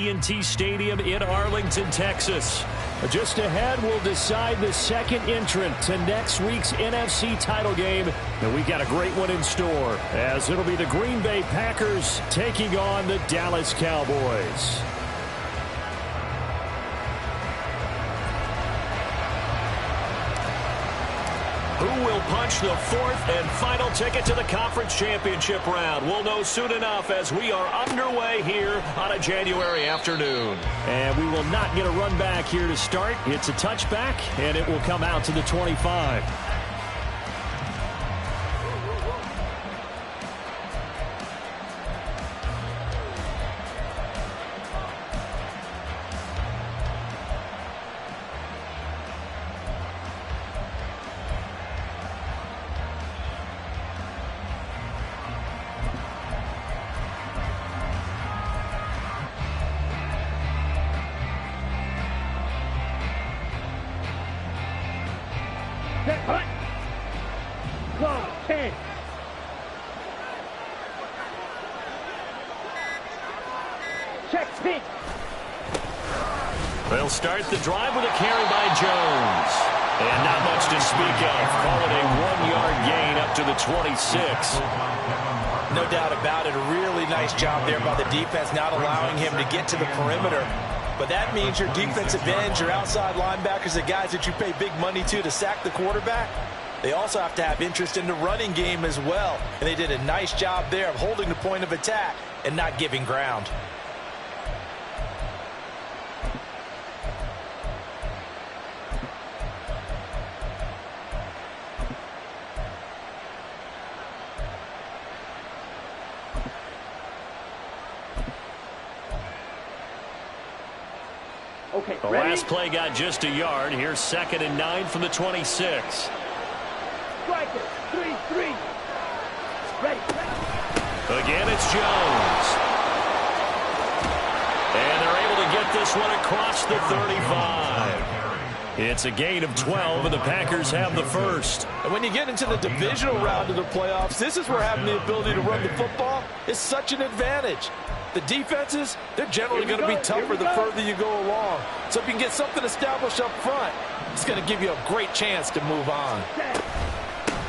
AT&T Stadium in Arlington, Texas. Just ahead, we'll decide the second entrant to next week's NFC title game. And we got a great one in store, as it'll be the Green Bay Packers taking on the Dallas Cowboys. Who will punch the fourth and final ticket to the conference championship round? We'll know soon enough as we are underway here on a January afternoon. And we will not get a run back here to start. It's a touchback, and it will come out to the 25. They'll start the drive with a carry by Jones. And not much to speak of. Call it a 1-yard gain up to the 26. No doubt about it. A really nice job there by the defense, not allowing him to get to the perimeter. But that means your defensive ends, your outside linebackers, the guys that you pay big money to sack the quarterback, they also have to have interest in the running game as well. And they did a nice job there of holding the point of attack and not giving ground. The last play got just a yard. Here's 2nd and 9 from the 26. Striker, 3-3. Ready. Again, it's Jones. And they're able to get this one across the 35. It's a gain of 12, and the Packers have the first. And when you get into the divisional round of the playoffs, this is where having the ability to run the football is such an advantage. The defenses, they're generally going to be tougher the further you go along. So if you can get something established up front, it's going to give you a great chance to move on.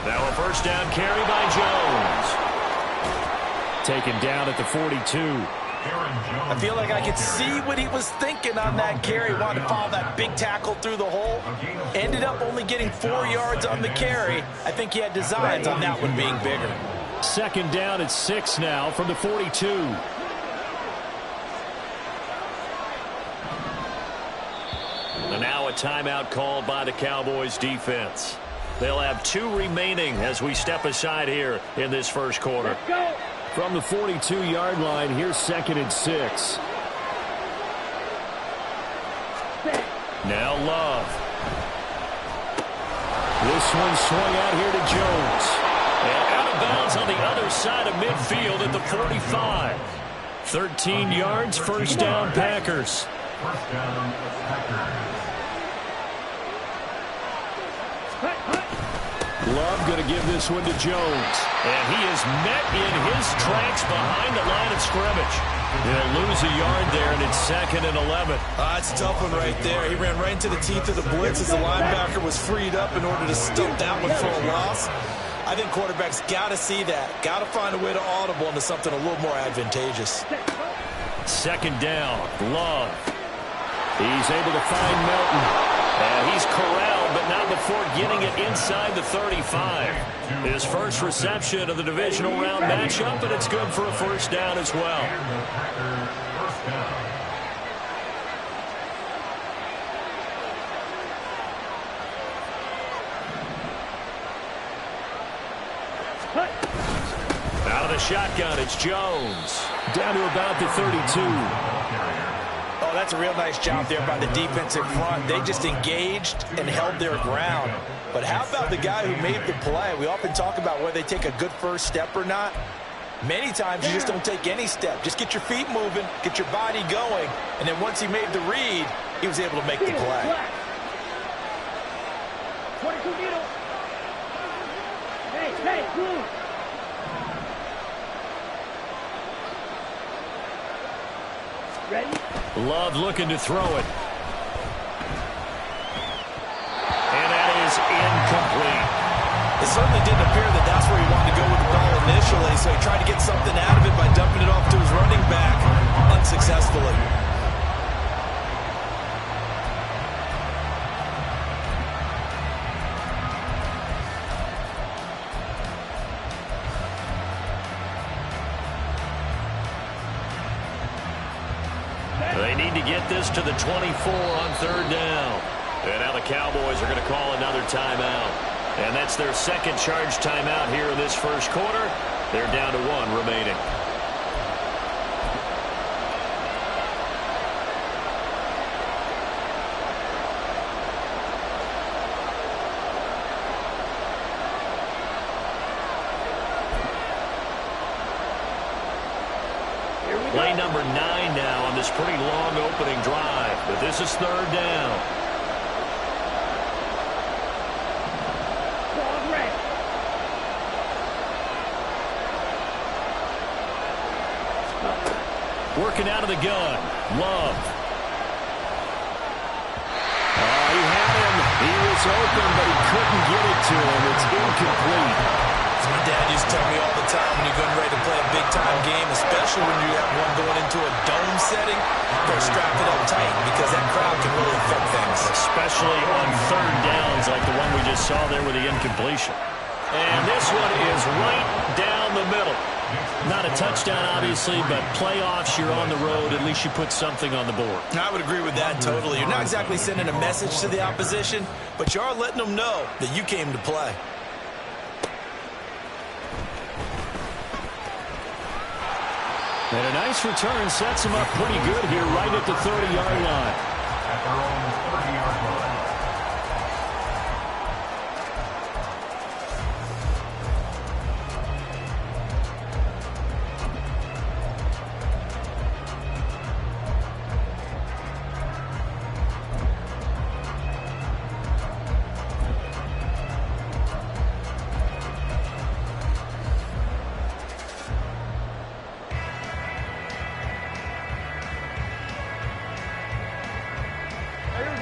Now a first down carry by Jones. Taken down at the 42. I feel like I could see what he was thinking on that carry. Wanted to follow that big tackle through the hole. Ended up only getting 4 yards on the carry. I think he had designs on that one being bigger. 2nd down at 6 now from the 42. And now a timeout called by the Cowboys defense. They'll have 2 remaining as we step aside here in this first quarter. From the 42-yard line, here's 2nd and 6. Now Love. This one swung out here to Jones. And out of bounds on the other side of midfield at the 45. 13 yards, first down Packers. First down Packers. Love going to give this one to Jones. And he is met in his tracks behind the line of scrimmage. They'll lose a yard there, and it's 2nd and 11. It's a tough one right there. He ran right into the teeth of the blitz as the linebacker was freed up in order to stump that one for a loss. I think quarterbacks got to see that. Got to find a way to audible into something a little more advantageous. 2nd down, Love. He's able to find Melton. And he's corralled, but not before getting it inside the 35. His first reception of the divisional round matchup, and it's good for a first down as well. Out of the shotgun, it's Jones. Down to about the 32. Oh, that's a real nice job there by the defensive front. They just engaged and held their ground. But how about the guy who made the play? We often talk about whether they take a good first step or not. Many times you just don't take any step. Just get your feet moving, get your body going, and then once he made the read, he was able to make the play. 22 middle. Hey, blue. Ready? Love looking to throw it. And that is incomplete. It certainly didn't appear that that's where he wanted to go with the ball initially, so he tried to get something out of it by dumping it off to his running back unsuccessfully. They need to get this to the 24 on third down. And now the Cowboys are going to call another timeout. And that's their second charge timeout here in this first quarter. They're down to 1 remaining. Play number 9 now on this pretty long opening drive. But this is third down. Ball red. Working out of the gun. Love. Oh, he had him. He was open, but he couldn't get it to him. It's incomplete. My dad used to tell me all the time when you're getting ready to play a big-time game, especially when you have one going into a dome setting, they're strapped it up tight because that crowd can really affect things. Especially on third downs like the one we just saw there with the incompletion. And this one is right down the middle. Not a touchdown, obviously, but playoffs, you're on the road. At least you put something on the board. I would agree with that totally. You're not exactly sending a message to the opposition, but you are letting them know that you came to play. And a nice return sets him up pretty good here right at the 30-yard line. At their own 30-yard line.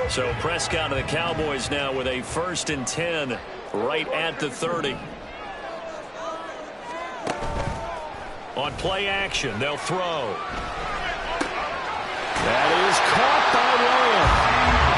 So Prescott and the Cowboys now with a 1st and 10 right at the 30. On play action, they'll throw. That is caught by Lamb.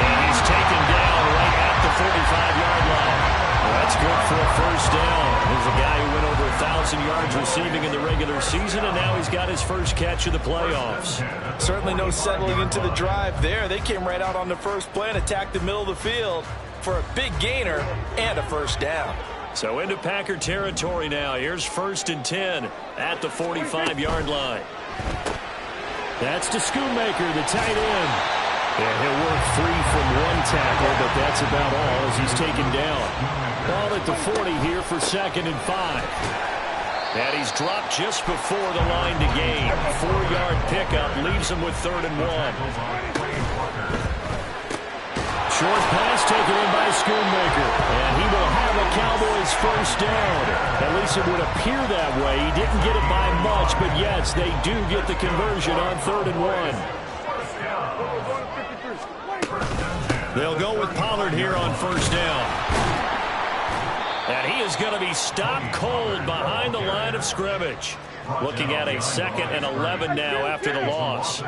And he's taken down right at the 45-yard line. Well, that's good for a 1st down. There's a guy who went over 1,000 yards receiving in the regular season, and now he's got his first catch of the playoffs. Certainly no settling into the drive there. They came right out on the first play and attacked the middle of the field for a big gainer and a 1st down. So into Packer territory now. Here's 1st and 10 at the 45-yard line. That's to Schoonmaker, the tight end. And he'll work free from one tackle, but that's about all as he's taken down. Ball at the 40 here for 2nd and 5. And he's dropped just before the line to gain. 4-yard pickup leaves him with 3rd and 1. Short pass taken in by Schoonmaker. And he will have a Cowboys 1st down. At least it would appear that way. He didn't get it by much, but yes, they do get the conversion on 3rd and 1. They'll go with Pollard here on 1st down. And he is going to be stopped cold behind the line of scrimmage. Looking at a 2nd and 11 now after the loss.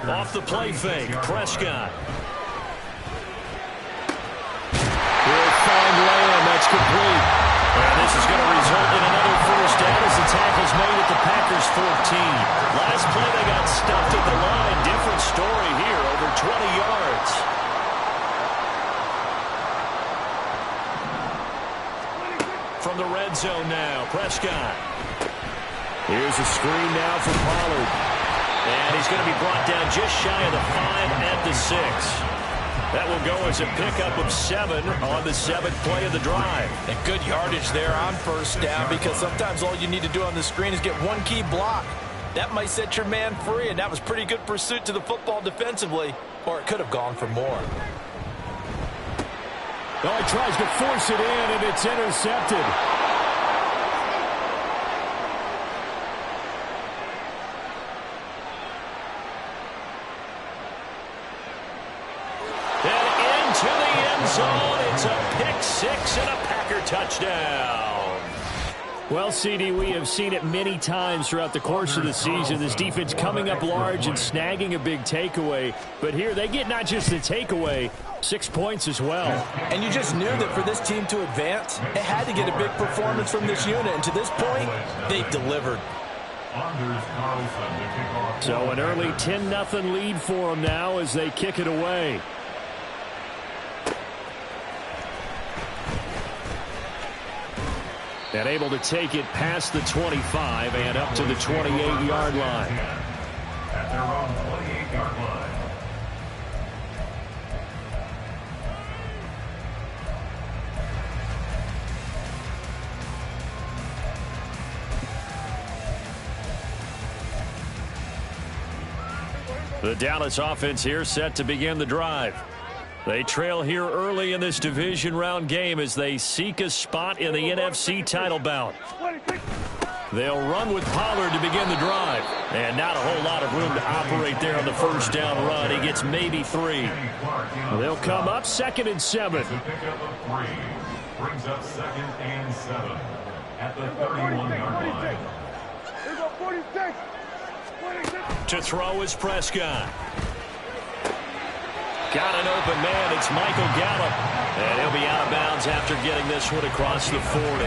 Off the play fake, Prescott. He'll find Lamb, that's complete. And this is going to result in another 1st down as the tackle's made at the Packers 14. Last play they got stuffed at the line. Different story here, over 20 yards. From the red zone now, Prescott. Here's a screen now for Pollard. And he's going to be brought down just shy of the 5 at the 6. That will go as a pickup of 7 on the 7th play of the drive. And good yardage there on 1st down because sometimes all you need to do on the screen is get one key block. That might set your man free, and that was pretty good pursuit to the football defensively, or it could have gone for more. Oh, he tries to force it in, and it's intercepted. zone. It's a pick six and a Packer touchdown. Well, CD, we have seen it many times throughout the course of the season. This defense coming up large and snagging a big takeaway. But here they get not just the takeaway, 6 points as well. And you just knew that for this team to advance, it had to get a big performance from this unit. And to this point, they've delivered. Anders Carlson to kick off. So an early 10-0 lead for them now as they kick it away. And able to take it past the 25 and up to the 28-yard line. At their own 28-yard line. The Dallas offense here set to begin the drive. They trail here early in this division round game as they seek a spot in the NFC title bout. They'll run with Pollard to begin the drive. And not a whole lot of room to operate there on the first down run. He gets maybe 3. They'll come up 2nd and 7. Pick up of 3. Brings up 2nd and 7. At the 31-yard line. Here go 46. 46. To throw is Prescott. Got an open man. It's Michael Gallup. And he'll be out of bounds after getting this one across the 40.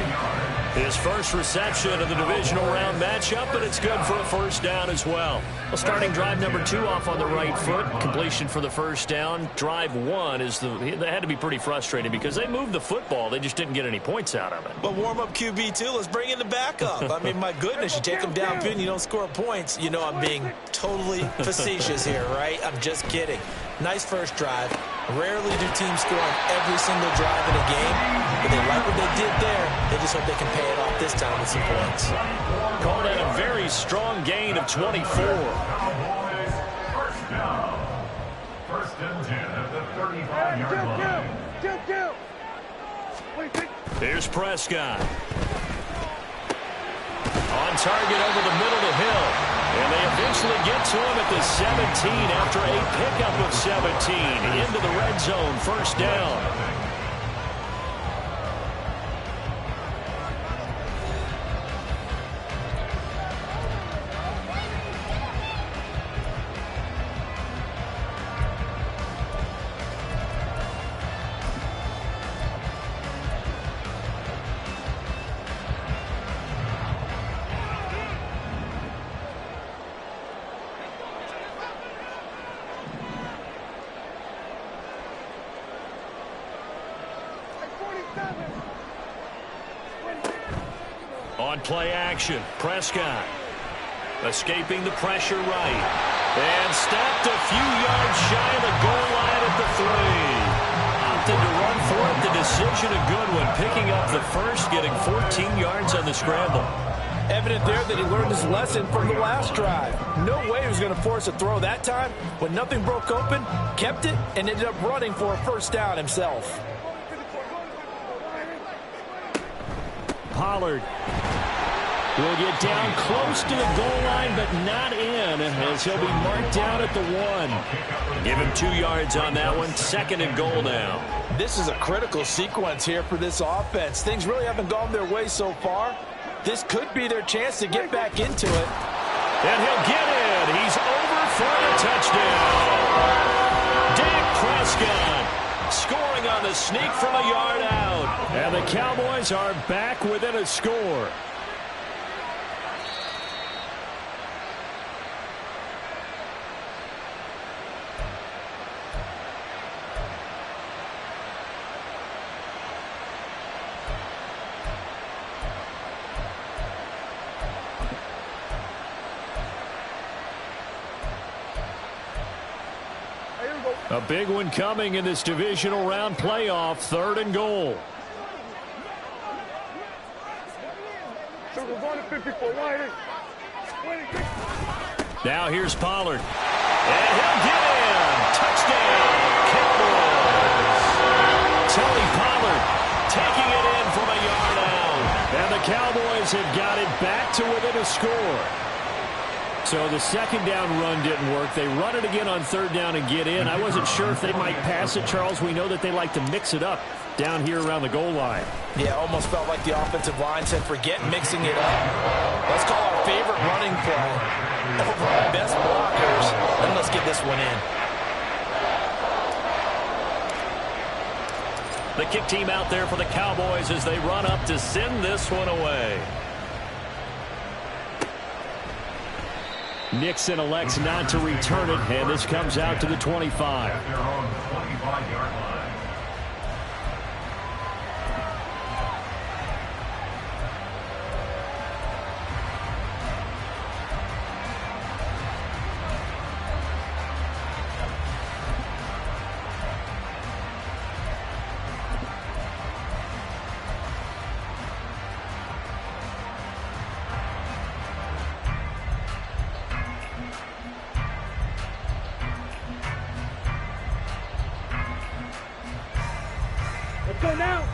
His first reception of the divisional round matchup, but it's good for a first down as well. Well, starting drive number 2 off on the right foot. Completion for the first down. Drive 1 is they had to be pretty frustrating because they moved the football. They just didn't get any points out of it. But warm-up QB, too. Let's bring in the backup. I mean, my goodness, you take them down, and you don't score points. You know I'm being totally facetious here, right? I'm just kidding. Nice first drive. Rarely do teams score on every single drive in a game, but they like what they did there. They just hope they can pay it off this time with some points. Called in a very strong gain of 24. Cowboys, first down. 1st and 10 at the 35-yard line. Kill. 46. Here's Prescott. On target over the middle to Hill. And they eventually get to him at the 17 after a pickup of 17 into the red zone. First down. On play action, Prescott escaping the pressure right and stopped a few yards shy of the goal line at the 3. Opted to run for it. The decision a good one, picking up the first, getting 14 yards on the scramble. Evident there that he learned his lesson from the last drive. No way he was going to force a throw that time. When nothing broke open, kept it, and ended up running for a first down himself. Pollard will get down close to the goal line, but not in, as he'll be marked down at the 1. Give him 2 yards on that one. 2nd and goal now. This is a critical sequence here for this offense. Things really haven't gone their way so far. This could be their chance to get back into it. And he'll get in. He's over for the touchdown. Dak Prescott scoring on the sneak from a yard out. And the Cowboys are back within a score. A big one coming in this divisional round playoff. 3rd and goal. Now here's Pollard. And he'll get in. Touchdown, Cowboys. Tony Pollard taking it in from a yard out. And the Cowboys have got it back to within a score. So the second down run didn't work. They run it again on third down and get in. I wasn't sure if they might pass it, Charles. We know that they like to mix it up down here around the goal line. Yeah, almost felt like the offensive line said, forget mixing it up. Let's call our favorite running play over our best blockers, and let's get this one in. The kick team out there for the Cowboys as they run up to send this one away. Nixon elects not to return it, and this comes out to the 25. At their own 25-yard line.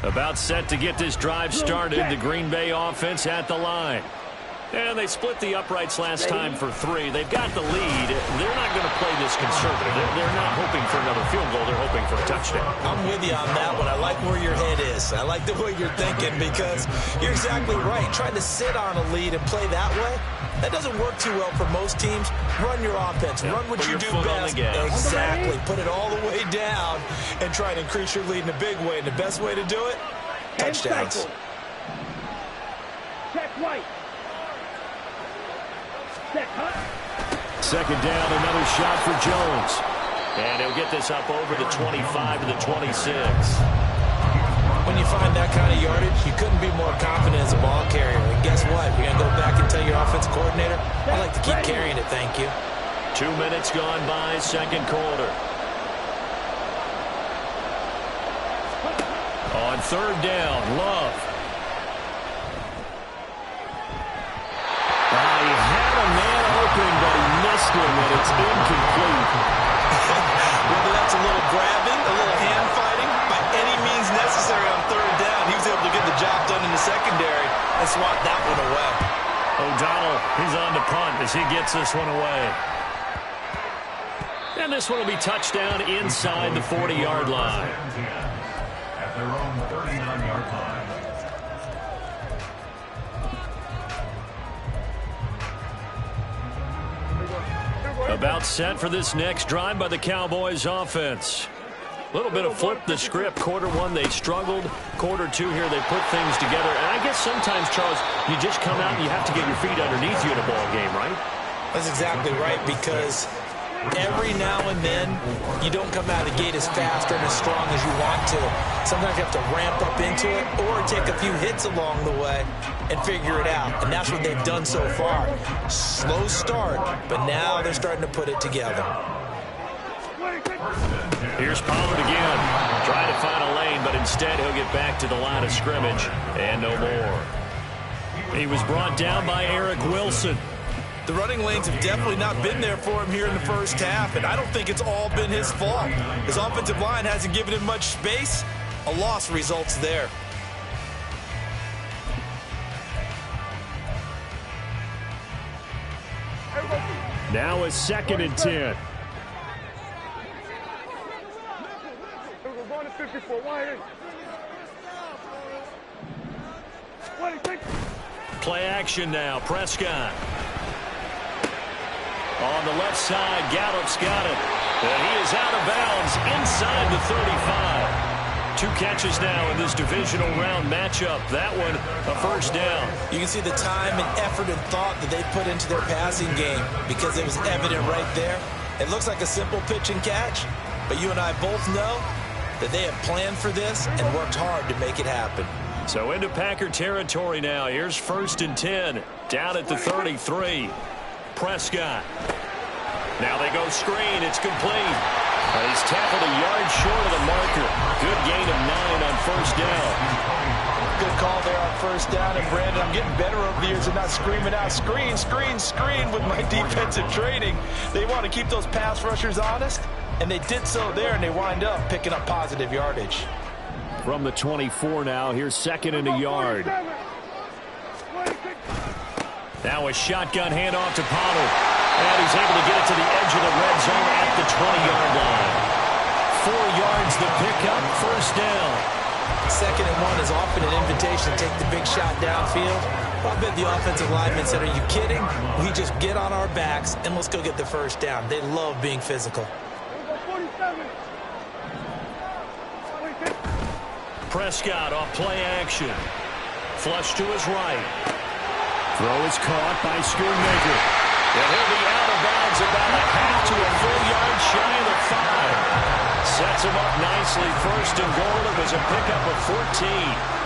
About set to get this drive started. The Green Bay offense at the line. And they split the uprights last time for 3. They've got the lead. They're not going to play this conservative. They're not hoping for another field goal. They're hoping for a touchdown. I'm with you on that one. I like where your head is. I like the way you're thinking because you're exactly right. Trying to sit on a lead and play that way, that doesn't work too well for most teams. Run your offense. Run what you do best. Exactly. Put it all the way down and try to increase your lead in a big way. And the best way to do it, touchdowns. Check right. Second down, another shot for Jones. And he'll get this up over the 25 to the 26. When you find that kind of yardage, you couldn't be more confident as a ball carrier. And guess what? You're going to go back and tell your offensive coordinator, I like to keep carrying it, thank you. 2 minutes gone by, second quarter. On third down, Love. He had a man open, but he missed him, and it's incomplete. Whether that's a little grabbing, a little hand fighting, by any means necessary on third down, he was able to get the job done in the secondary and swat that one away. O'Donnell, he's on to punt as he gets this one away. And this one will be touchdown inside the 40-yard line. At their own 39-yard line. About set for this next drive by the Cowboys offense. A little bit of flip the script. Quarter one, they struggled. Quarter two here, they put things together. And I guess sometimes, Charles, you just come out and you have to get your feet underneath you in a ball game, right? That's exactly right, because every now and then you don't come out of the gate as fast or as strong as you want to. Sometimes you have to ramp up into it or take a few hits along the way and figure it out. And that's what they've done so far. Slow start, but now they're starting to put it together. Here's Pollard again. Trying to find a lane, but instead he'll get back to the line of scrimmage and no more. He was brought down by Eric Wilson. The running lanes have definitely not been there for him here in the first half, and I don't think it's all been his fault. His offensive line hasn't given him much space. A loss results there. Now a second and 10. We're going to 54. Wide. Play action now. Prescott. On the left side, Gallup's got it. And he is out of bounds inside the 35. 2 catches now in this divisional round matchup. That one, a first down. You can see the time and effort and thought that they put into their passing game because it was evident right there. It looks like a simple pitch and catch, but you and I both know that they have planned for this and worked hard to make it happen. So into Packer territory now. Here's first and 10. Down at the 33. Prescott. Now they go screen. It's complete. He's tackled a yard short of the marker. Good gain of 9 on first down. Good call there on first down. And Brandon, I'm getting better over the years and not screaming out screen, screen, screen with my defensive training. They want to keep those pass rushers honest, and they did so there, and they wind up picking up positive yardage. From the 24 now, here's second and a yard. Now a shotgun handoff to Pollard. And he's able to get it to the edge of the red zone at the 20-yard line. 4 yards the pickup, first down. 2nd and 1 is often an invitation to take the big shot downfield. I bet the offensive lineman said, are you kidding? We just get on our backs and let's go get the first down. They love being physical. Prescott off play action. Flush to his right. Throw is caught by Schoonmaker. And he'll be out of bounds about a half to a full yard shy of the 5. Sets him up nicely. 1st and goal. It was a pickup of 14.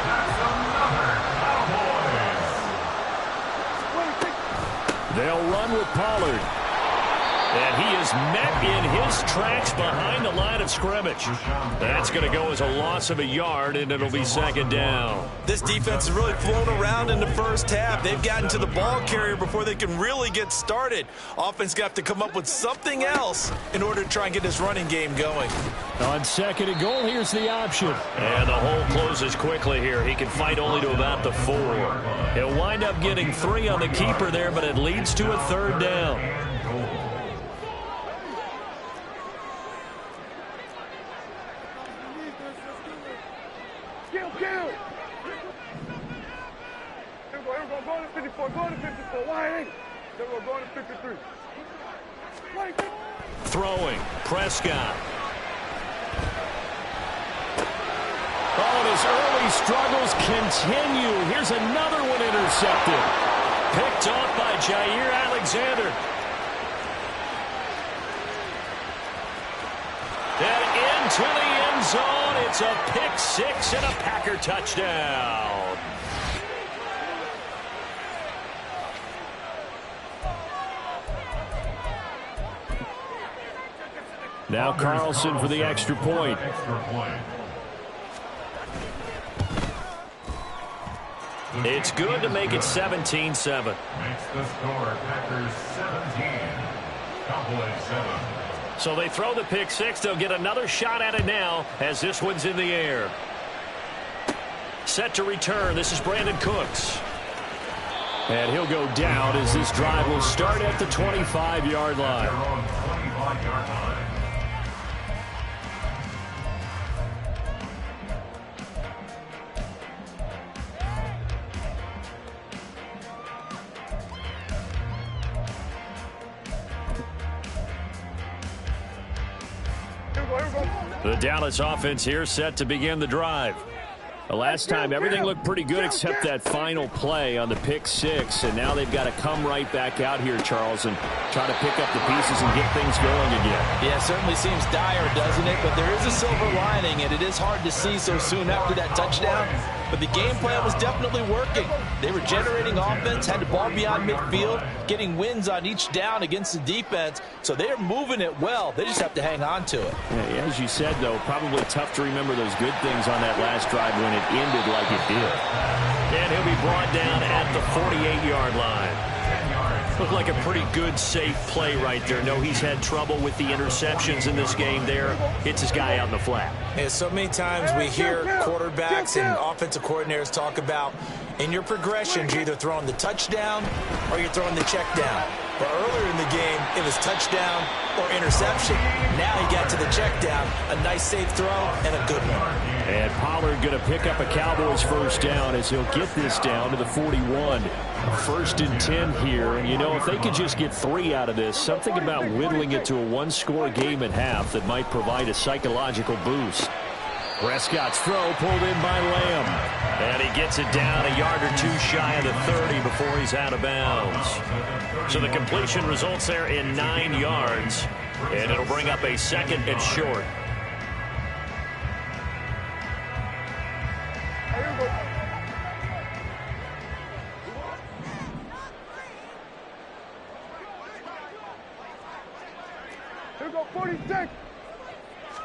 They'll run with Pollard. And he is met in his tracks behind the line of scrimmage. That's going to go as a loss of a yard, and it'll be 2nd down. This defense has really flown around in the first half. They've gotten to the ball carrier before they can really get started. Offense got to come up with something else in order to try and get this running game going. On 2nd and goal, here's the option. And the hole closes quickly here. He can fight only to about the 4. He'll wind up getting 3 on the keeper there, but it leads to a 3rd down. Go to 54, go to 54, why ain't? Then we're going to 53. Throwing, Prescott. Oh, and his early struggles continue. Here's another one intercepted. Picked off by Jair Alexander. And into the end zone. It's a pick 6 and a Packer touchdown. Now Carlson for the extra point. It's good to make it 17-7. Makes the score Packers 17, Cowboys 7. So they throw the pick 6. They'll get another shot at it now as this one's in the air. Set to return. This is Brandon Cooks. And he'll go down as this drive will start at the 25-yard line. They're on 25-yard line. The Dallas offense here set to begin the drive. The last time everything looked pretty good except that final play on the pick 6, and now they've got to come right back out here, Charles, and try to pick up the pieces and get things going again. Yeah, it certainly seems dire, doesn't it? But there is a silver lining, and it is hard to see so soon after that touchdown. But the game plan was definitely working. They were generating offense, had the ball beyond midfield, getting wins on each down against the defense. So they're moving it well. They just have to hang on to it. Yeah, as you said, though, probably tough to remember those good things on that last drive when it ended like it did. And he'll be brought down at the 48-yard line. Looked like a pretty good, safe play right there. No, he's had trouble with the interceptions in this game there. Hits his guy out in the flat. Yeah, so many times we hear quarterbacks and offensive coordinators talk about in your progressions, you're either throwing the touchdown or you're throwing the check down. But earlier in the game, it was touchdown or interception. Now he got to the check down. A nice safe throw and a good one. And Pollard going to pick up a Cowboys first down as he'll get this down to the 41. 1st and 10 here. And, you know, if they could just get 3 out of this, something about whittling it to a one-score game at half that might provide a psychological boost. Prescott's throw pulled in by Lamb. And he gets it down a yard or 2 shy of the 30 before he's out of bounds. So the completion results there in 9 yards. And it'll bring up a 2nd and short. Here we go, 46.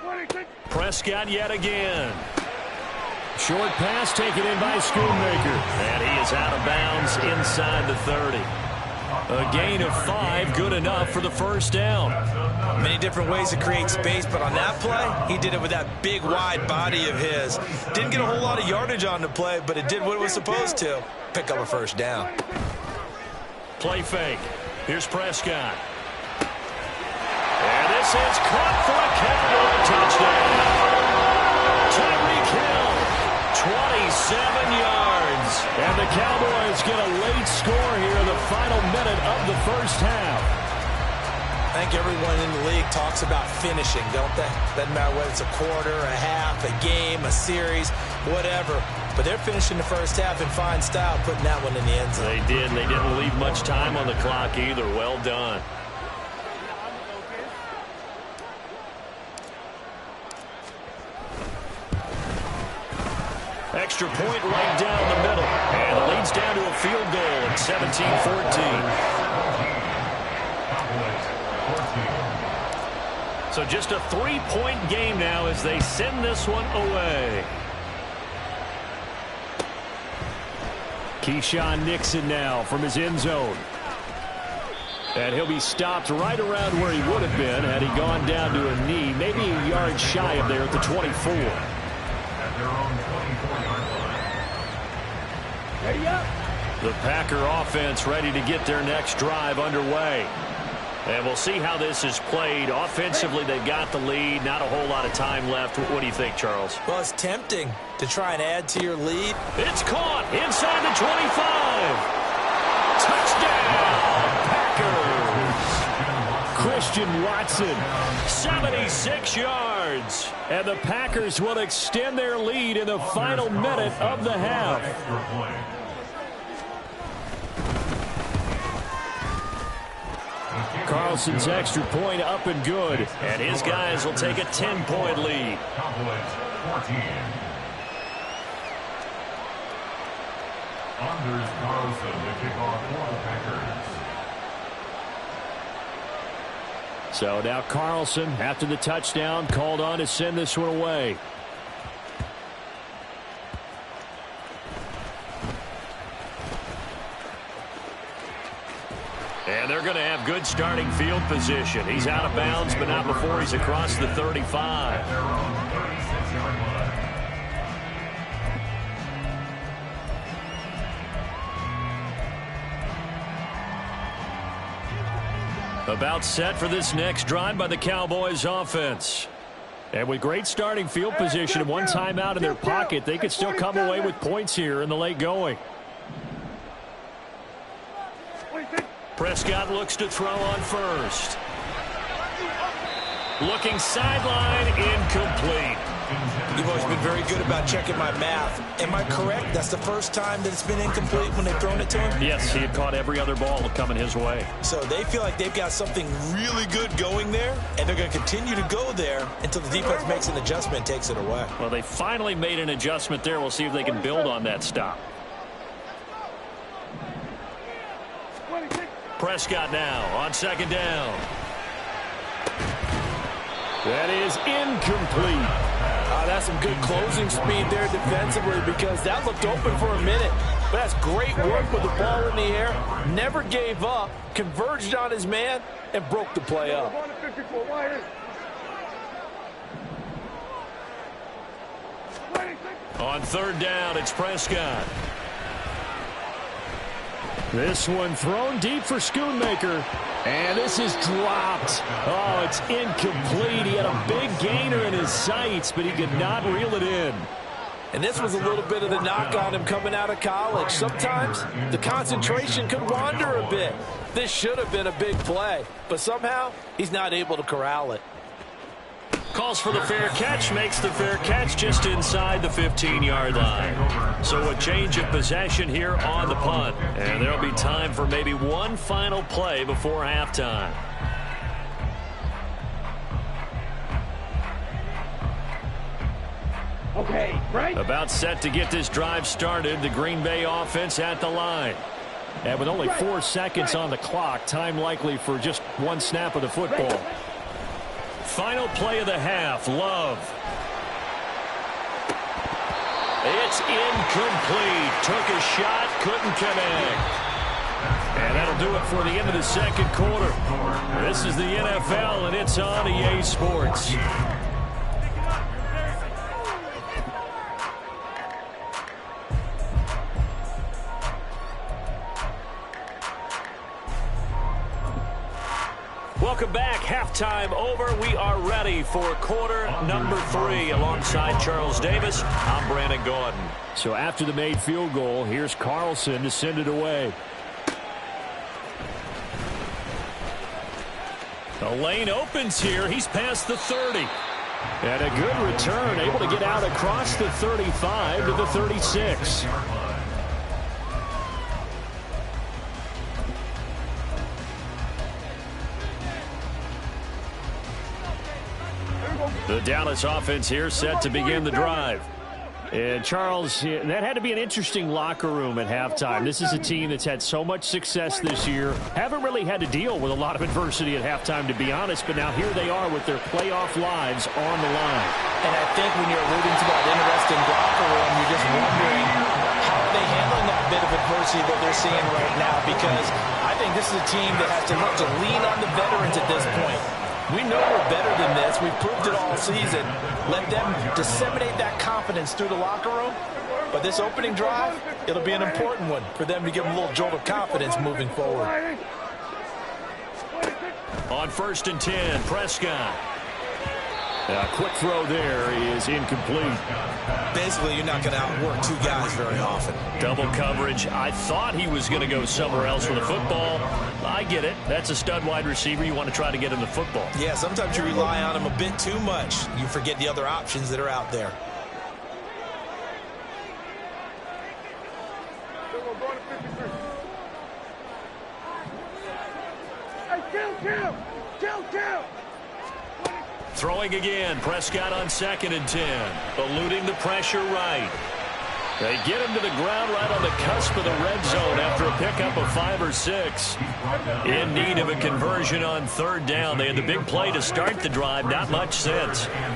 26. Prescott yet again. Short pass taken in by Schoonmaker. And he is out of bounds inside the 30. A gain of 5, good enough for the first down. Many different ways to create space, but on that play, he did it with that big, wide body of his. Didn't get a whole lot of yardage on the play, but it did what it was supposed to. Pick up a first down. Play fake. Here's Prescott. This is caught for a Cowboy touchdown. Tyreek Hill, 27 yards. And the Cowboys get a late score here in the final minute of the first half. I think everyone in the league talks about finishing, don't they? Doesn't matter whether it's a quarter, a half, a game, a series, whatever. But they're finishing the first half in fine style, putting that one in the end zone. They did. They didn't leave much time on the clock either. Well done. Extra point right down the middle. And it leads down to a field goal at 17-14. So just a 3-point game now as they send this one away. Keyshawn Nixon now from his end zone. And he'll be stopped right around where he would have been had he gone down to a knee, maybe a yard shy of there at the 24. At their own 24-yard line. The Packer offense ready to get their next drive underway. And we'll see how this is played. Offensively, they've got the lead. Not a whole lot of time left. What do you think, Charles? Well, it's tempting to try and add to your lead. It's caught inside the 25. Touchdown, Packers. Christian Watson, 76 yards. And the Packers will extend their lead in the final minute of the half. Carlson's extra point up and good. And his guys will take a 10-point lead. Cowboys 14. Anders Carlson to kick off for the Packers. So now Carlson, after the touchdown, called on to send this one away. And they're going to have good starting field position. He's out of bounds, but not before he's across the 35. Their own 36-yard line. About set for this next drive by the Cowboys offense. And with great starting field position and one timeout in their pocket, they could still come away with points here in the late going. Prescott looks to throw on first. Looking sideline, incomplete. You've always been very good about checking my math. Am I correct? That's the first time that it's been incomplete when they've thrown it to him? Yes, he had caught every other ball coming his way. So they feel like they've got something really good going there, and they're going to continue to go there until the defense makes an adjustment and takes it away. Well, they finally made an adjustment there. We'll see if they can build on that stop. Prescott now on second down. That is incomplete. That's some good closing speed there defensively because that looked open for a minute. But that's great work with the ball in the air. Never gave up, converged on his man, and broke the play up. On third down, it's Prescott. This one thrown deep for Schoonmaker. And this is dropped. Oh, it's incomplete. He had a big gainer in his sights, but he could not reel it in. And this was a little bit of the knock on him coming out of college. Sometimes the concentration could wander a bit. This should have been a big play, but somehow he's not able to corral it. Calls for the fair catch, makes the fair catch just inside the 15-yard line. So a change of possession here on the punt. And there'll be time for maybe one final play before halftime. Okay, right? About set to get this drive started, the Green Bay offense at the line. And with only 4 seconds on the clock, time likely for just one snap of the football. Final play of the half, Love. It's incomplete. Took a shot, couldn't connect. And that'll do it for the end of the second quarter. This is the NFL, and it's on EA Sports. Welcome back. Halftime over. We are ready for quarter number 3. Alongside Charles Davis, I'm Brandon Gaudin. So after the made field goal, here's Carlson to send it away. The lane opens here. He's past the 30. And a good return, able to get out across the 35 to the 36. The Dallas offense here set to begin the drive. And Charles, that had to be an interesting locker room at halftime. This is a team that's had so much success this year. Haven't really had to deal with a lot of adversity at halftime, to be honest. But now here they are with their playoff lives on the line. And I think when you're alluding to that interesting locker room, you're just wondering how are they handling that bit of adversity that they're seeing right now. Because I think this is a team that has to look to lean on the veterans at this point. We know we're better than this. We've proved it all season. Let them disseminate that confidence through the locker room. But this opening drive, it'll be an important one for them to give them a little jolt of confidence moving forward. On 1st and 10, Prescott. A quick throw there is incomplete. Basically, you're not going to outwork two guys very often. Double coverage. I thought he was going to go somewhere else with the football. I get it. That's a stud wide receiver. You want to try to get him the football. Yeah, sometimes you rely on him a bit too much. You forget the other options that are out there. Kill. Throwing again. Prescott on 2nd and 10. Eluding the pressure right. They get him to the ground right on the cusp of the red zone after a pickup of 5 or 6. In need of a conversion on 3rd down. They had the big play to start the drive. Not much sense. And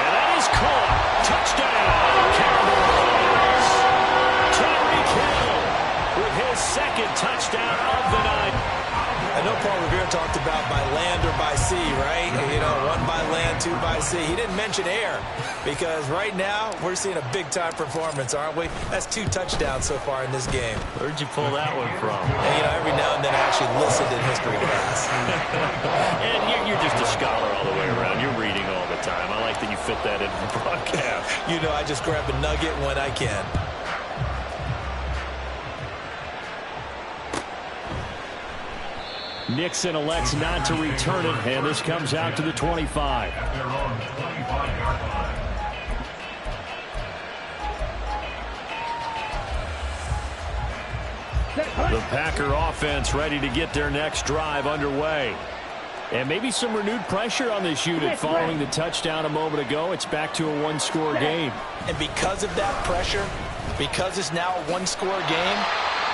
that is caught. Touchdown, Cowboys. Tyreek Hill with his 2nd touchdown of the night. I know Paul Revere talked about by land or by sea, right? You know, 1 by land, 2 by sea. He didn't mention air because right now we're seeing a big-time performance, aren't we? That's 2 touchdowns so far in this game. Where'd you pull that one from? And, you know, every now and then I actually listened in history class. And you're just a scholar all the way around. You're reading all the time. I like that you fit that into the broadcast. You know, I just grab a nugget when I can. Nixon elects not to return it, and this comes out to the 25. The Packer offense ready to get their next drive underway. And maybe some renewed pressure on this unit following the touchdown a moment ago. It's back to a 1-score game. And because of that pressure, because it's now a 1-score game,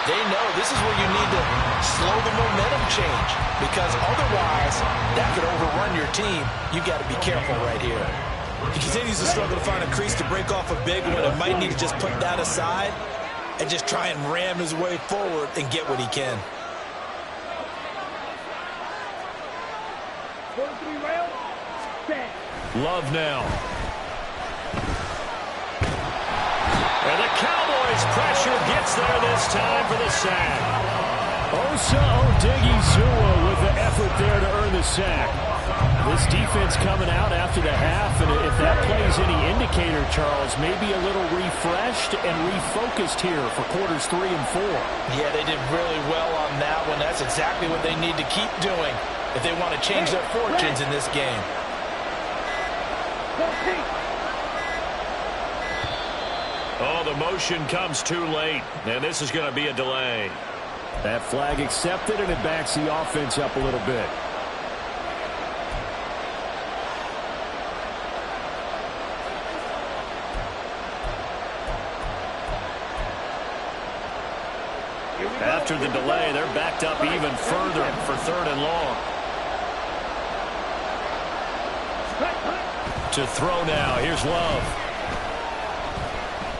they know this is where you need to slow the momentum change because otherwise that could overrun your team. You got to be careful right here. He continues to struggle to find a crease to break off a big one. It might need to just put that aside and just try and ram his way forward and get what he can. Love now. And the Cowboys pressure gets there this time for the sack. Osa Odighizuwa with the effort there to earn the sack. This defense coming out after the half, and if that plays any indicator, Charles, maybe a little refreshed and refocused here for quarters 3 and 4. Yeah, they did really well on that one. That's exactly what they need to keep doing if they want to change their fortunes in this game. Oh, the motion comes too late, and this is going to be a delay. That flag accepted, and it backs the offense up a little bit. After the delay, they're backed up even further for 3rd and long. To throw now, here's Love.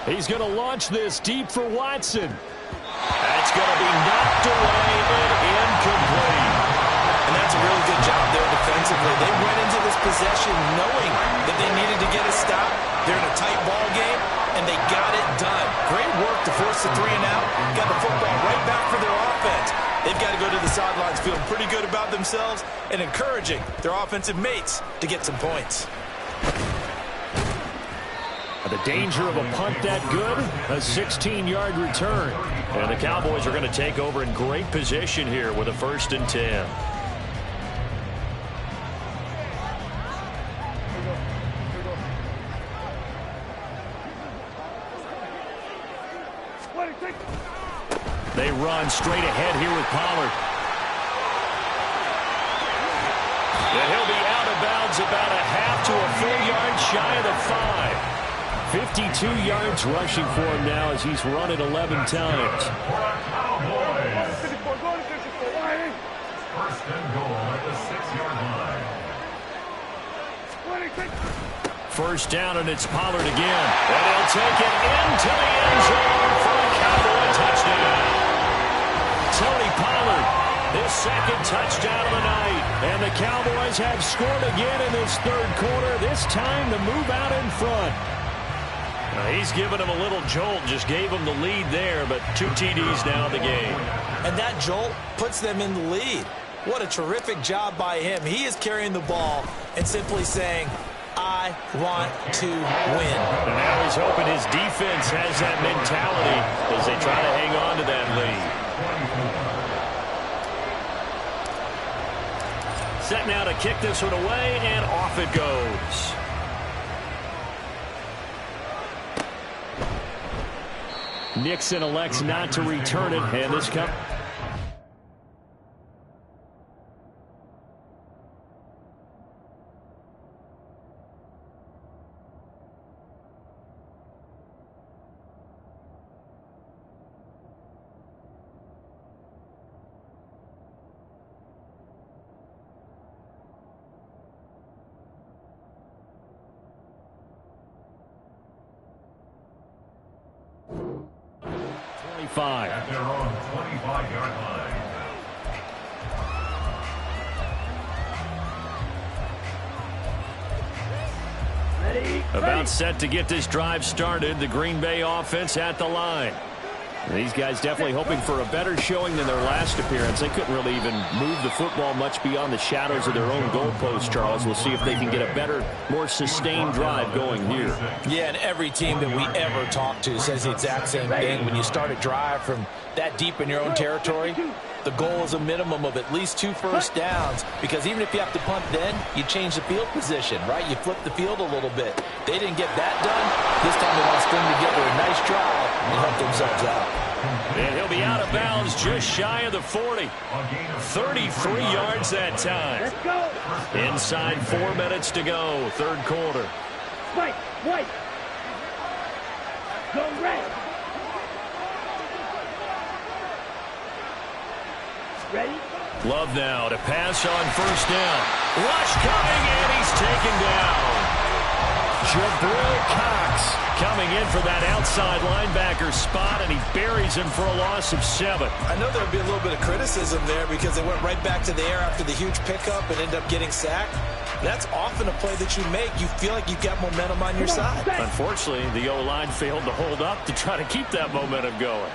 He's going to launch this deep for Watson. That's going to be knocked away and incomplete. And that's a really good job there defensively. They went into this possession knowing that they needed to get a stop. They're in a tight ball game, and they got it done. Great work to force the 3 and out. Got the football right back for their offense. they've got to go to the sidelines feeling pretty good about themselves and encouraging their offensive mates to get some points. The danger of a punt that good, a 16-yard return. And the Cowboys are going to take over in great position here with a 1st and 10. They run straight ahead here with Pollard. And he'll be out of bounds about a half to a full yard shy of the 5. 52 yards rushing for him now as he's run it 11 times. First and goal at the 6-yard line. First down, and it's Pollard again. And he'll take it into the end zone for a Cowboy touchdown. Tony Pollard, his 2nd touchdown of the night. And the Cowboys have scored again in this 3rd quarter, this time to move out in front. He's given him a little jolt, just gave him the lead there, but 2 TDs now in the game. And that jolt puts them in the lead. What a terrific job by him. He is carrying the ball and simply saying, I want to win. And now he's hoping his defense has that mentality as they try to hang on to that lead. Set now to kick this one away, and off it goes. Nixon elects not to return it, and this comes. At their own 25-yard line. About set to get this drive started. The Green Bay offense at the line. These guys definitely hoping for a better showing than their last appearance. They couldn't really even move the football much beyond the shadows of their own goalpost, Charles. We'll see if they can get a better, more sustained drive going here. Yeah, and every team that we ever talk to says the exact same thing. When you start a drive from that deep in your own territory, the goal is a minimum of at least 2 first downs, because even if you have to punt then, you change the field position, right? You flip the field a little bit. They didn't get that done. This time they want to string together a nice drive and help themselves out. And he'll be out of bounds just shy of the 40. 33 yards that time. Let's go. Inside 4 minutes to go, 3rd quarter. Spike, white. Go red. Ready? Love now to pass on 1st down. Rush coming, and he's taken down. Jabril Cox coming in for that outside linebacker spot, and he buries him for a loss of 7. I know there would be a little bit of criticism there because they went right back to the air after the huge pickup and ended up getting sacked. That's often a play that you make. You feel like you've got momentum on your side. Unfortunately, the O-line failed to hold up to try to keep that momentum going.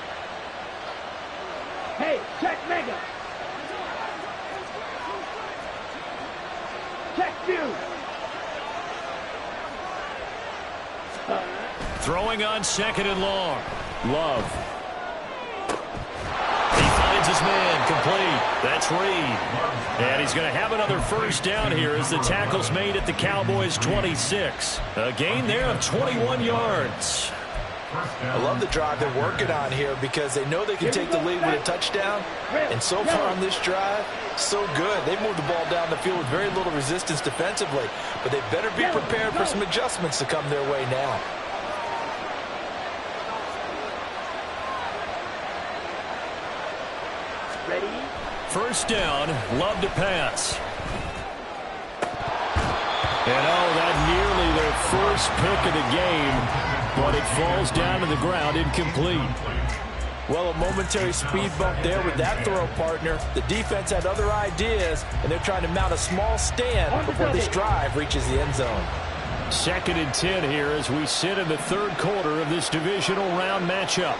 Hey, check mega. Check you. Throwing on 2nd and long. Love. He finds his man, complete. That's Reed. And he's going to have another 1st down here as the tackle's made at the Cowboys' 26. A gain there of 21 yards. I love the drive they're working on here because they know they can take the lead with a touchdown. And so far on this drive, so good. They moved the ball down the field with very little resistance defensively. But they better be prepared for some adjustments to come their way now. Ready? 1st down, Love to pass. And that nearly their first pick of the game, but it falls down to the ground incomplete. Well, a momentary speed bump there with that throw partner. The defense had other ideas, and they're trying to mount a small stand before this drive reaches the end zone. 2nd and 10 here as we sit in the 3rd quarter of this divisional round matchup.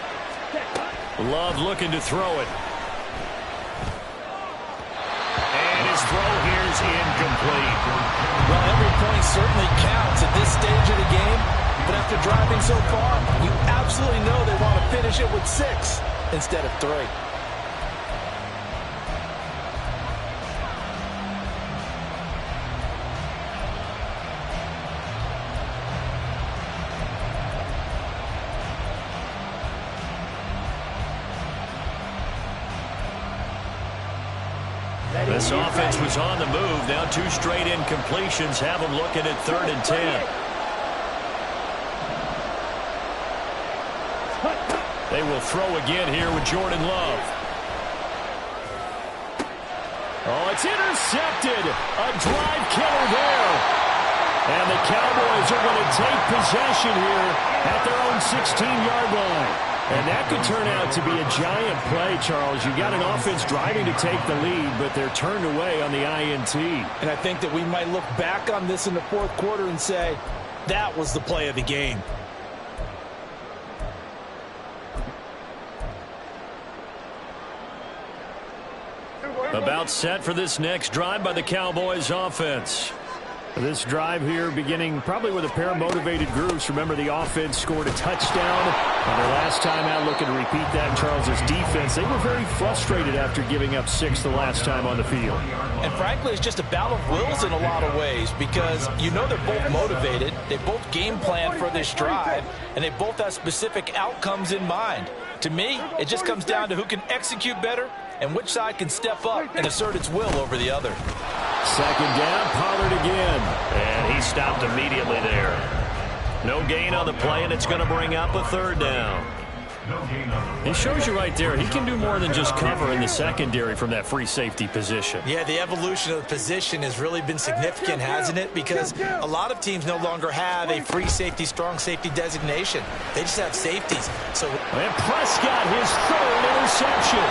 Love looking to throw it. is incomplete. Well, every point certainly counts at this stage of the game, but after driving so far, you absolutely know they want to finish it with 6 instead of 3. This offense was on the move. Now 2 straight incompletions have them looking at 3rd and 10. They will throw again here with Jordan Love. Oh, it's intercepted. A drive killer there. And the Cowboys are going to take possession here at their own 16-yard line. And that could turn out to be a giant play, Charles. You've got an offense driving to take the lead, but they're turned away on the INT. And I think that we might look back on this in the 4th quarter and say, that was the play of the game. About set for this next drive by the Cowboys offense. This drive here beginning probably with a pair of motivated groups. Remember, the offense scored a touchdown on their last time out, looking to repeat that in Charles's defense. They were very frustrated after giving up 6 the last time on the field. And frankly, it's just a battle of wills in a lot of ways because you know they're both motivated. They both game plan for this drive, and they both have specific outcomes in mind. To me, it just comes down to who can execute better and which side can step up and assert its will over the other. 2nd down, Pollard again. And he stopped immediately there. No gain on the play, and it's going to bring up a 3rd down. He shows you right there, he can do more than just cover in the secondary from that free safety position. Yeah, the evolution of the position has really been significant, hasn't it? Because a lot of teams no longer have a free safety, strong safety designation. They just have safeties. And Prescott, his 3rd interception.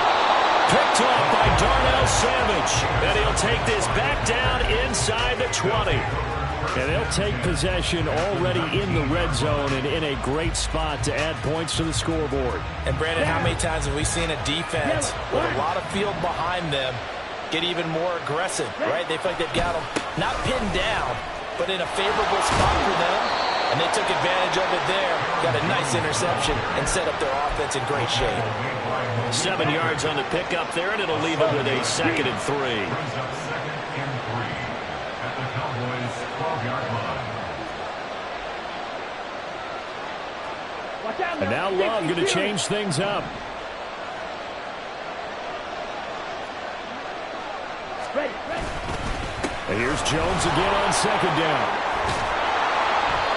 Picked off by Darnell Savage. And he'll take this back down inside the 20. And they'll take possession already in the red zone and in a great spot to add points to the scoreboard. And Brandon, how many times have we seen a defense with a lot of field behind them get even more aggressive, right? They feel like they've got them not pinned down, but in a favorable spot for them. And they took advantage of it there. Got a nice interception and set up their offense in great shape. 7 yards on the pickup there, and it'll leave them with a 2nd and 3. At the Cowboys' 12-yard line. And now Love going to change things up. And here's Jones again on 2nd down.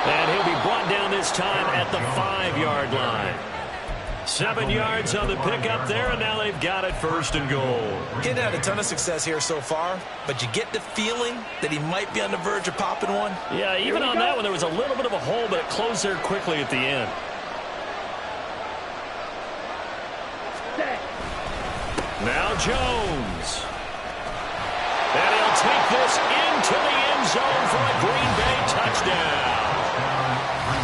And he'll be brought down this time at the 5-yard line. 7 yards on the pickup there, and now they've got it 1st and goal. He hadn't had a ton of success here so far, but you get the feeling that he might be on the verge of popping one. Yeah, even on that one, there was a little bit of a hole, but it closed there quickly at the end. Now Jones. And he'll take this into the end zone for a Green Bay touchdown.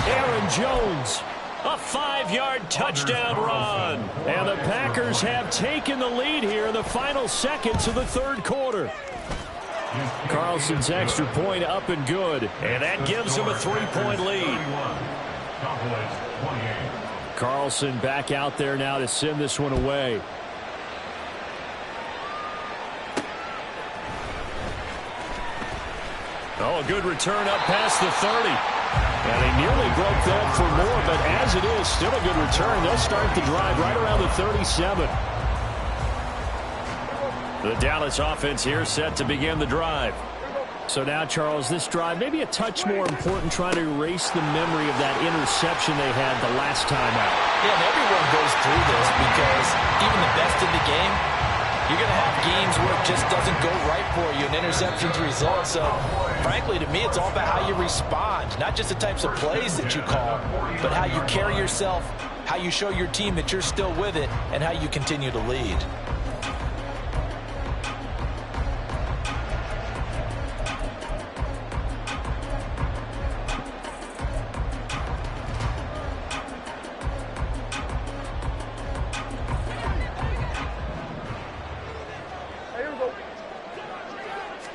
Aaron Jones. A 5-yard touchdown run. And the Packers have taken the lead here in the final seconds of the 3rd quarter. Carlson's extra point up and good. And that gives them a 3-point lead. Carlson back out there now to send this one away. Oh, a good return up past the 30. And they nearly broke that for more, but as it is, still a good return. They'll start the drive right around the 37. The Dallas offense here set to begin the drive. So now, Charles, this drive maybe a touch more important, trying to erase the memory of that interception they had the last time out. Yeah, and everyone goes through this because even the best in the game, you're going to have games where it just doesn't go right for you, and interceptions result. So, frankly, to me, it's all about how you respond, not just the types of plays that you call, but how you carry yourself, how you show your team that you're still with it, and how you continue to lead.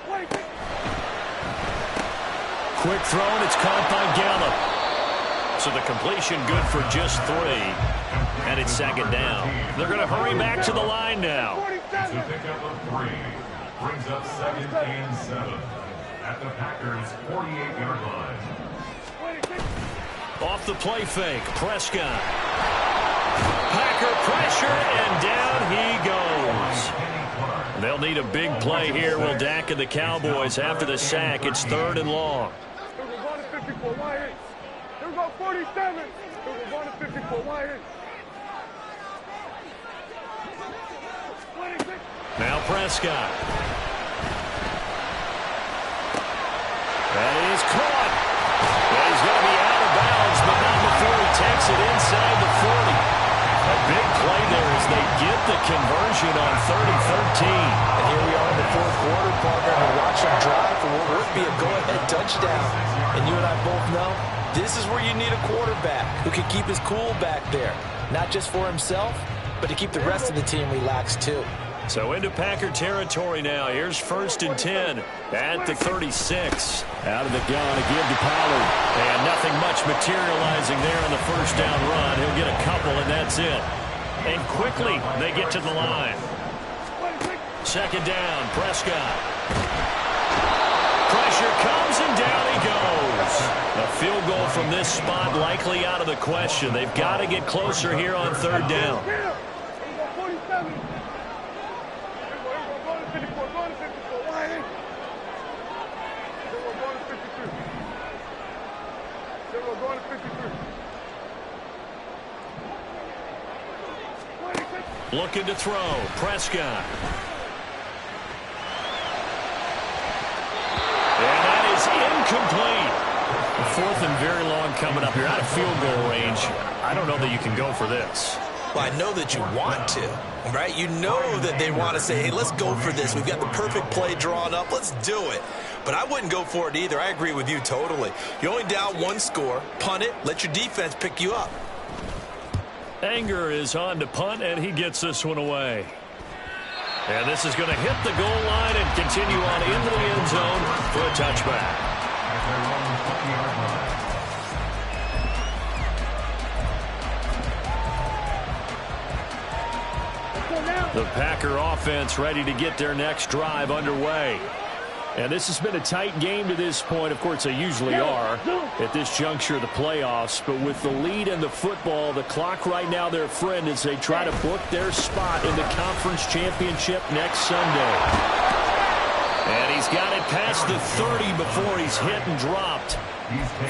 Wait. quick throw, and it's caught by Gallup. So the completion good for just 3. And it's second down. They're going to hurry back to the line now. To pick up a 3. Brings up 2nd and 7 at the Packers' 48-yard line. Off the play fake, Prescott. Packer pressure, and down he goes. They'll need a big play here, will Dak and the Cowboys. After the sack, it's 3rd and long. Here we go to 54, wide. Here we go 47. Here we go to 54, wide. Now Prescott. That is caught. Well, he's going to be out of bounds, but not before he takes it inside the 40. A big play there as they get the conversion on 3rd and 13. And here we are in the 4th quarter, partner, and we're watching a drive for what would be a go-ahead touchdown. And you and I both know this is where you need a quarterback who can keep his cool back there. Not just for himself, but to keep the rest of the team relaxed too. So into Packer territory now. Here's 1st and 10 at the 36. Out of the gun again to Pollard. And nothing much materializing there on the first down run. He'll get a couple, and that's it. And quickly, they get to the line. 2nd down, Prescott. Pressure comes, and down he goes. A field goal from this spot likely out of the question. They've got to get closer here on 3rd down. Looking to throw, Prescott. And that is incomplete. 4th and very long coming up here. Out of field goal range. I don't know that you can go for this. Well, I know that you want to, right? You know that they want to say, hey, let's go for this. We've got the perfect play drawn up. Let's do it. But I wouldn't go for it either. I agree with you totally. You're only down 1 score. Punt it. Let your defense pick you up. Anger is on to punt, and he gets this one away. And this is going to hit the goal line and continue on into the end zone for a touchback. The Packer offense ready to get their next drive underway. And this has been a tight game to this point. Of course, they usually are at this juncture of the playoffs. But with the lead in the football, the clock right now their friend as they try to book their spot in the conference championship next Sunday. And he's got it past the 30 before he's hit and dropped.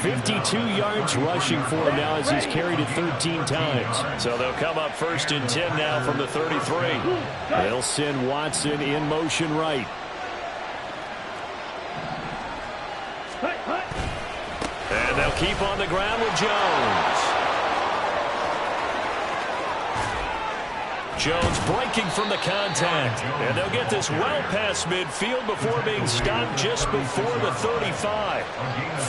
52 yards rushing for him now as he's carried it 13 times. So they'll come up 1st and 10 now from the 33. They'll send Watson in motion right. And they'll keep on the ground with Jones. Jones breaking from the contact. And they'll get this well past midfield before being stopped just before the 35.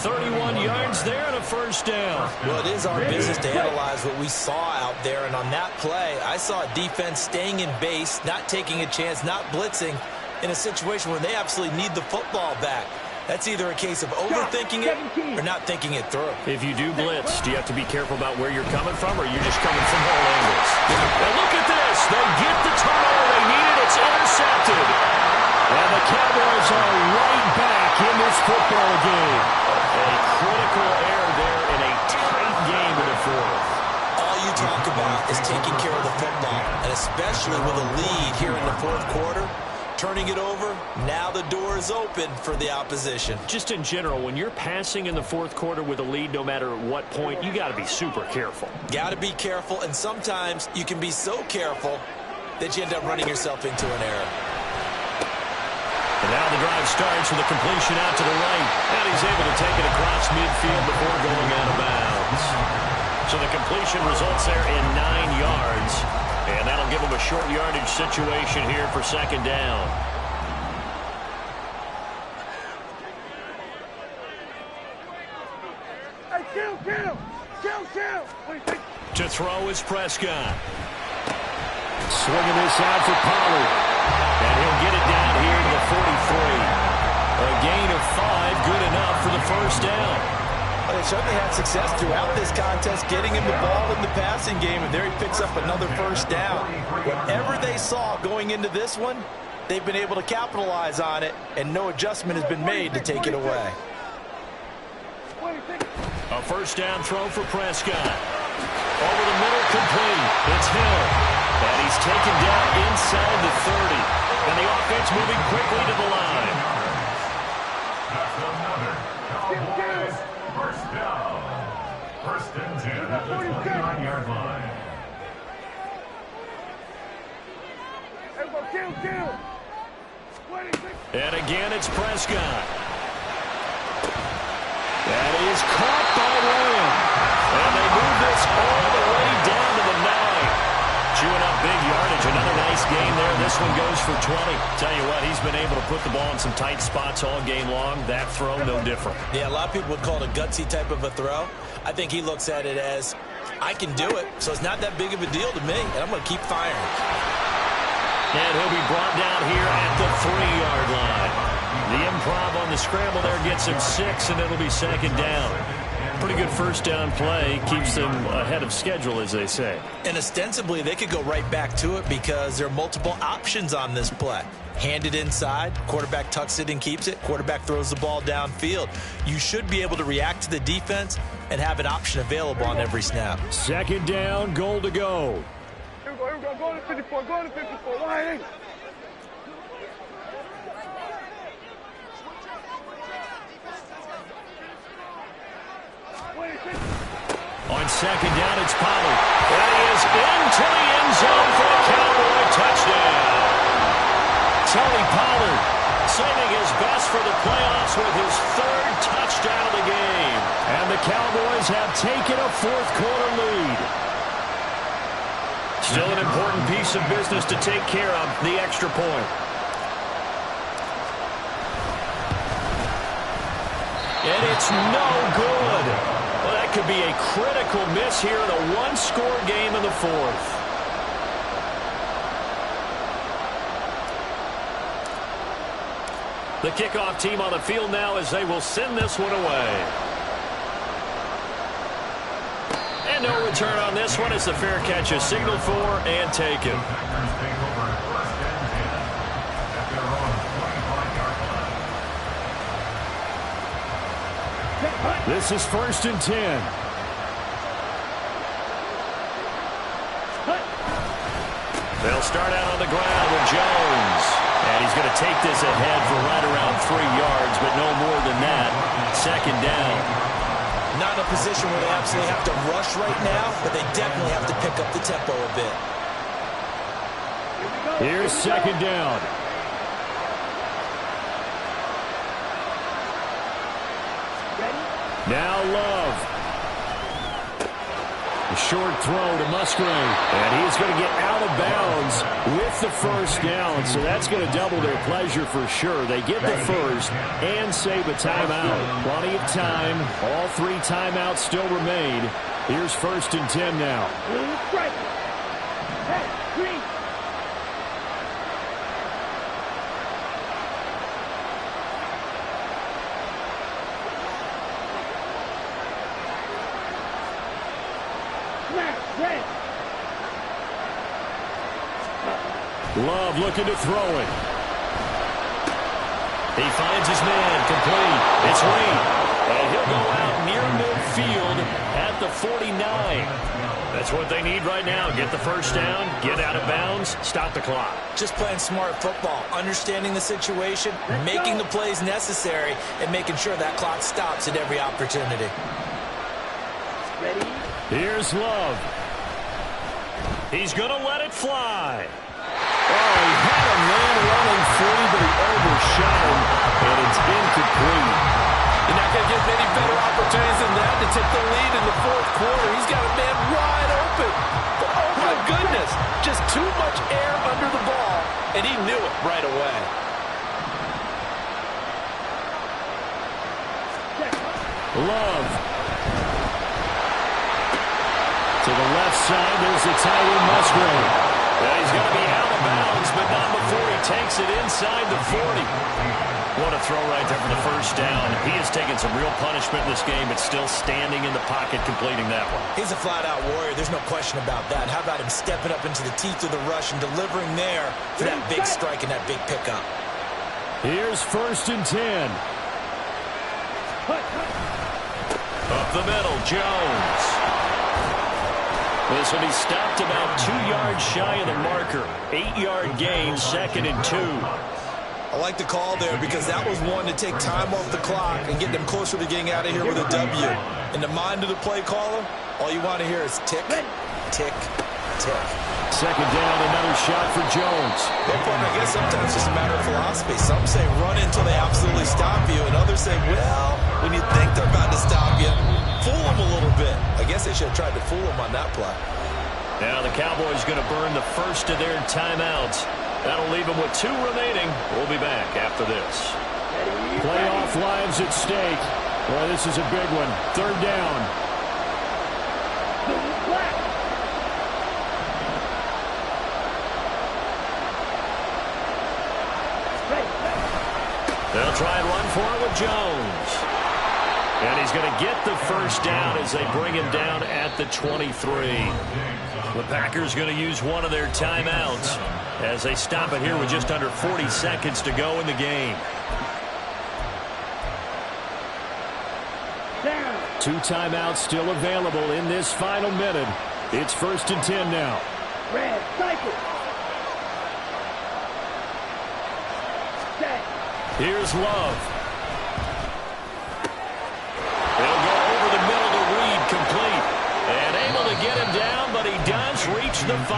31 yards there and a 1st down. Well, it is our business to analyze what we saw out there. And on that play, I saw a defense staying in base, not taking a chance, not blitzing in a situation where they absolutely need the football back. That's either a case of overthinking it or not thinking it through. If you do blitz, do you have to be careful about where you're coming from, or you're just coming from all angles? And look at this. They get the turnover they needed. It's intercepted. And the Cowboys are right back in this football game. A critical error there in a tight game in the 4th. All you talk about is taking care of the football, and especially with a lead here in the 4th quarter. Turning it over, now the door is open for the opposition. Just in general, when you're passing in the 4th quarter with a lead, no matter what point, you got to be super careful. Got to be careful, and sometimes you can be so careful that you end up running yourself into an error. And now the drive starts with a completion out to the right, and he's able to take it across midfield before going out of bounds. So the completion results there in 9 yards. And that'll give them a short yardage situation here for 2nd down. Hey, kill. To throw is Prescott. Swinging this out for Pollard. And he'll get it down here to the 43. A gain of 5, good enough for the first down. Well, they certainly had success throughout this contest, getting him the ball in the passing game, and there he picks up another first down. Whatever they saw going into this one, they've been able to capitalize on it, and no adjustment has been made to take it away. A first down throw for Prescott. Over the middle, complete. It's Hill. And he's taken down inside the 30. And the offense moving quickly to the line. That's another Cowboys first down. First and 10 at the 29-yard line. And again, it's Prescott. That is caught by Lamb. And they move this all the way down to the 9. Chewing up big yardage. Another nice game there. This one goes for 20. Tell you what, he's been able to put the ball in some tight spots all game long. That throw, no different. Yeah, a lot of people would call it a gutsy type of a throw. I think he looks at it as, I can do it, so it's not that big of a deal to me, and I'm going to keep firing. And he'll be brought down here at the 3-yard line. The improv on the scramble there gets him 6, and it'll be second down. Pretty good first down play. Keeps them ahead of schedule, as they say. And ostensibly, they could go right back to it because there are multiple options on this play. Hand it inside, quarterback tucks it and keeps it, quarterback throws the ball downfield. You should be able to react to the defense and have an option available on every snap. Second down, goal to go. Here we go, go to 54, go to 54, wide. On second down, it's Pollard. And he is into the end zone for a Cowboy touchdown. Tony Pollard saving his best for the playoffs with his 3rd touchdown of the game. And the Cowboys have taken a fourth-quarter lead. Still an important piece of business to take care of, the extra point. And it's no good. Well, that could be a critical miss here in a one-score game in the 4th. The kickoff team on the field now as they will send this one away. And no return on this one as the fair catch is signaled for and taken. This is 1st and 10. They'll start out on the ground with Jones. And he's going to take this ahead for right around 3 yards, but no more than that. Second down. Not in a position where they absolutely have to rush right now, but they definitely have to pick up the tempo a bit. Here's second down. Now Love. A short throw to Musgrave. And he's going to get out of bounds with the first down. So that's going to double their pleasure for sure. They get the first and save a timeout. Plenty of time. All 3 timeouts still remain. Here's 1st and 10 now. Love looking to throw it. He finds his man, complete. It's Reed. And he'll go out near midfield at the 49. That's what they need right now. Get the first down, get out of bounds, stop the clock. Just playing smart football, understanding the situation, making the plays necessary, and making sure that clock stops at every opportunity. Here's Love. He's going to let it fly. Oh, he had a man running free, but he overshot him, and it's incomplete. You're not going to get many better opportunities than that to take the lead in the 4th quarter. He's got a man wide open. But oh, my goodness, just too much air under the ball, and he knew it right away. Love. To the left side, there's the Tyrone Musgrave. Well, he's going to be out of bounds, but not before he takes it inside the 40. What a throw right there for the first down. He has taken some real punishment in this game, but still standing in the pocket completing that one. He's a flat-out warrior. There's no question about that. How about him stepping up into the teeth of the rush and delivering there for that big strike and that big pickup. Here's 1st and 10. Up the middle, Jones. This will be stopped about 2 yards shy of the marker. 8-yard gain, 2nd and 2. I like the call there because that was one to take time off the clock and get them closer to getting out of here with a W. In the mind of the play caller, all you want to hear is tick, tick, tick. 2nd down, another shot for Jones. Well, partner, I guess sometimes it's just a matter of philosophy. Some say run until they absolutely stop you, and others say, well, when you think they're about to stop you, fool them a little bit. I guess they should have tried to fool them on that play. Now the Cowboys going to burn the first of their timeouts. That'll leave them with 2 remaining. We'll be back after this. Playoff lives at stake. Boy, this is a big one. 3rd down. They'll try and run for it with Jones. And he's going to get the first down as they bring him down at the 23. The Packers going to use one of their timeouts as they stop it here with just under 40 seconds to go in the game. 2 timeouts still available in this final minute. It's 1st and 10 now. Red, cycle. Here's Love. They'll go over the middle to Reed, complete. And able to get him down, but he does reach the 5.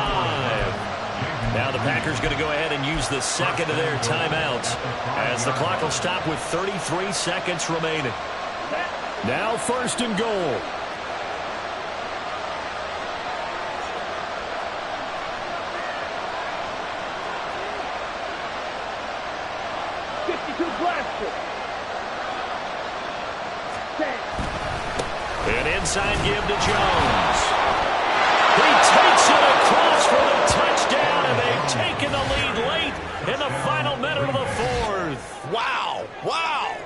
Now the Packers going to go ahead and use the 2nd of their timeouts as the clock will stop with 33 seconds remaining. Now 1st and goal. An inside give to Jones. He takes it across for the touchdown, and they've taken the lead late in the final minute of the 4th. Wow. Wow.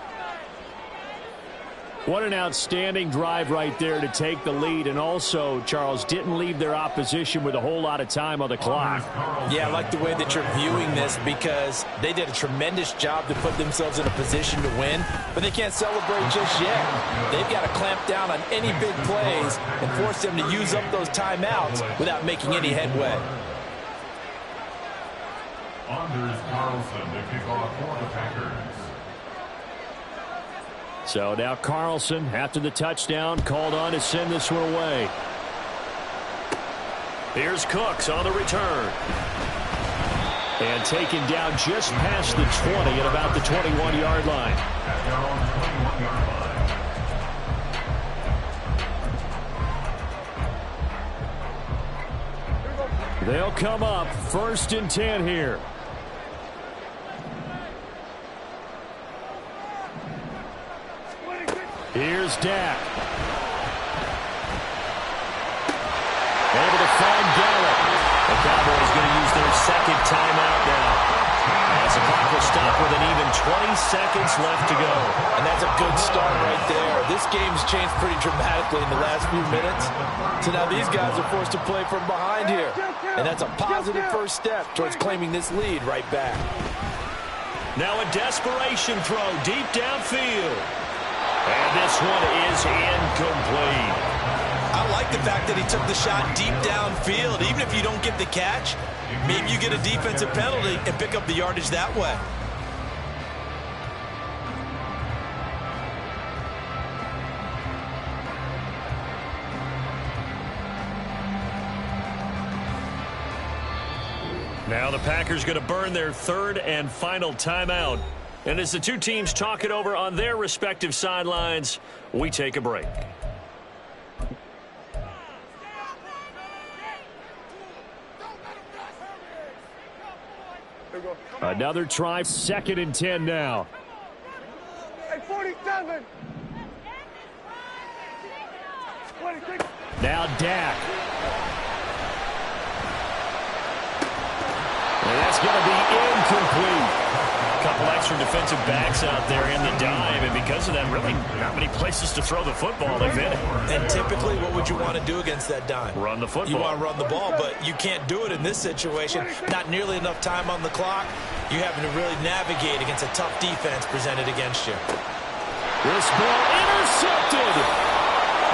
What an outstanding drive right there to take the lead, and also, Charles, didn't leave their opposition with a whole lot of time on the clock. Yeah, I like the way that you're viewing this because they did a tremendous job to put themselves in a position to win, but they can't celebrate just yet. They've got to clamp down on any big plays and force them to use up those timeouts without making any headway. Anders Carlson to kick off for the Packers. So now Carlson, after the touchdown, called on to send this one away. Here's Cooks on the return. And taken down just past the 20 at about the 21-yard line. At their own 21-yard line. They'll come up 1st and 10 here. Here's Dak. Able to find Gallup. The Cowboys going to use their 2nd timeout now. As the clock will stop with an even 20 seconds left to go. And that's a good start right there. This game's changed pretty dramatically in the last few minutes. So now these guys are forced to play from behind here. And that's a positive first step towards claiming this lead right back. Now a desperation throw deep downfield. And this one is incomplete. I like the fact that he took the shot deep downfield. Even if you don't get the catch, maybe you get a defensive penalty and pick up the yardage that way. Now the Packers going to burn their 3rd and final timeout. And as the two teams talk it over on their respective sidelines, we take a break. Another try, 2nd and 10 now. Hey, 47. 26. Now Dak. And that's going to be incomplete. Couple extra some defensive backs out there in the dime, and because of that, really not many places to throw the football, if any. And typically, what would you want to do against that dime? Run the football. You want to run the ball, but you can't do it in this situation. Not nearly enough time on the clock. You having to really navigate against a tough defense presented against you. This ball intercepted.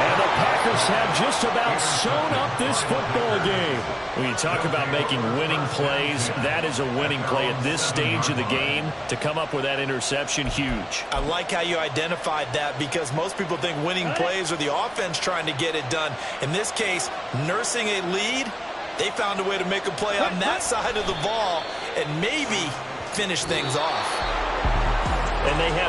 And the Packers have just about sewn up this football game. When you talk about making winning plays, that is a winning play at this stage of the game. To come up with that interception, huge. I like how you identified that, because most people think winning plays are the offense trying to get it done. In this case, nursing a lead, they found a way to make a play on that side of the ball and maybe finish things off. And they have